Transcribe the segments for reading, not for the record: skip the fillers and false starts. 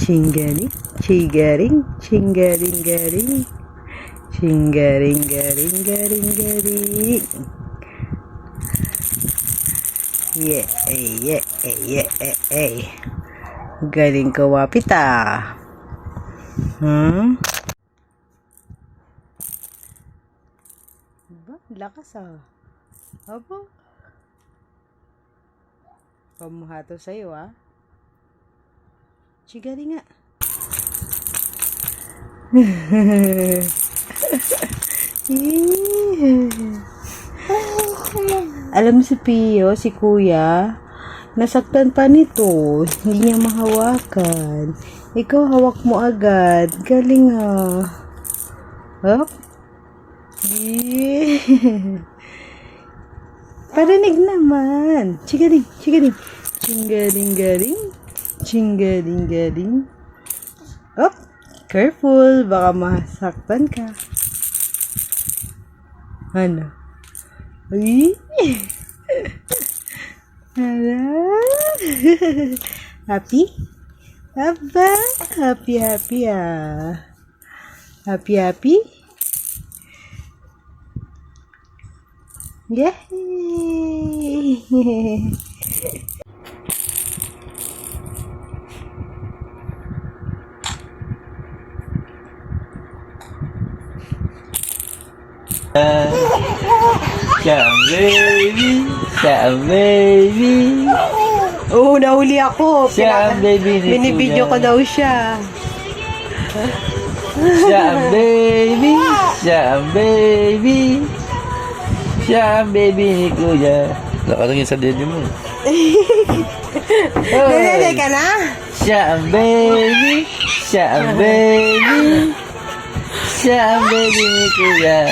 Chingaring, chingaring, chingaring, garing. Chingaring, garing, garing, garing. Yeah, yeah, yeah, yeah. Galing ka, wapit ah. Ba, lakas ah. Aba. Pamuhato sa'yo ah. Chigari nga. Alam mo si Pio, si Kuya, nasaktan pa nito. Hindi niya mahawakan. Ikaw hawak mo agad. Galing ah. Hop. Parinig naman. Chigaring, chigaring. Chingaring, garing. Chingaring, garing. Hop. Careful. Baka masaktan ka. Ano? Uy. Happy? Aba. Happy, happy ah. Happy, happy? Yay! Siya baby, siya baby. Oo, nahuli ako. Siya baby ni Binibidyo ko daw siya. Siya baby, siya baby. Siya baby ni Kuya. Nakalagin sa dede mo. Nalala ka na? Siya baby, siya baby. Siya baby ni Kuya.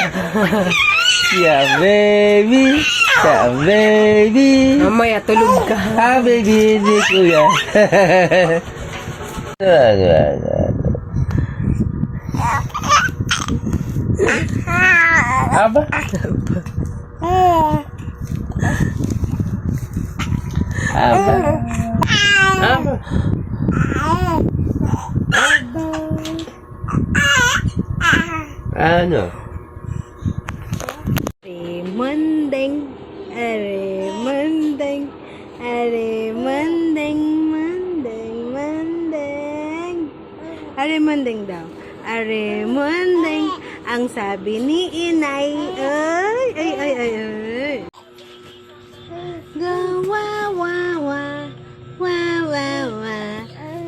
Siya baby, siya baby. Mamaya, tulog ka. Ah, baby ni Kuya. Aba? Aba? Aba? Ano? Mandeng, are mandeng, are mandeng, mandeng, mandeng. Are mandeng daw. Are mandeng, ang sabi ni inay. Ay, ay, ay, ay, ay. Go, wa, wa, wa, wa, wa, wa,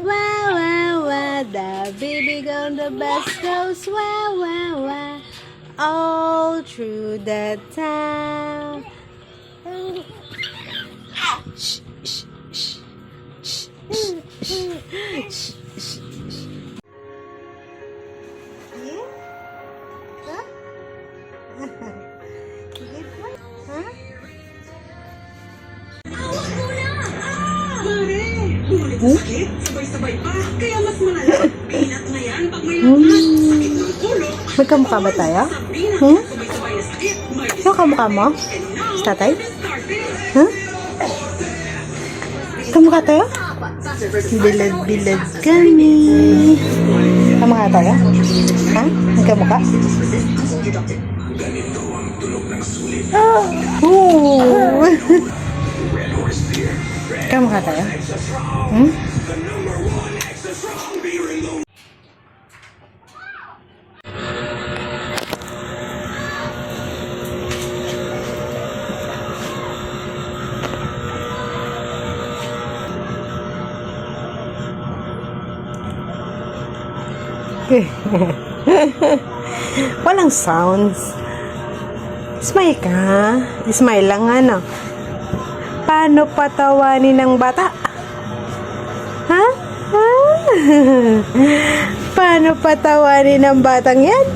wa, wa, wa. The baby on the bus goes, wa, wa, wa. All through the town. Shh, shh, shh, shh, shh, shh, shh. Yeah? Huh? Huh? Sakit, sabay-sabay pa, kaya mas malala. Pinat na yan pag may lagnat, sakit ng ulo. Magkamukha ba tayo? Sabay-sabay na sakit, may Ano kamukha mo? Si tatay? Huh? Kamukha tayo? Bilad-bilad kami. Kamukha tayo? Ha? Magkamukha? Oh! Kamukha tayo? Hmm? Walang sounds. Smile ka. Smile lang ano. Paano patawanin ng bata? Ha? Ha? Paano patawanin ng batang yan?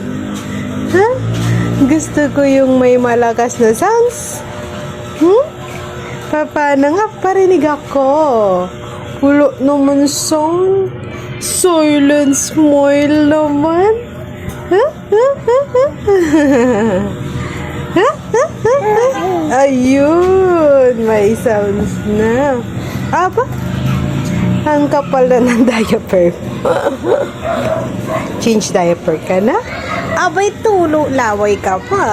Ha? Gusto ko yung may malakas na sounds. Paano nga parinig ako? Pulo naman sound. Silent smile naman. Ayun, may sounds na. Aba? Ang kapal na ng diaper. Change diaper ka na? Abay, tulo, laway ka pa.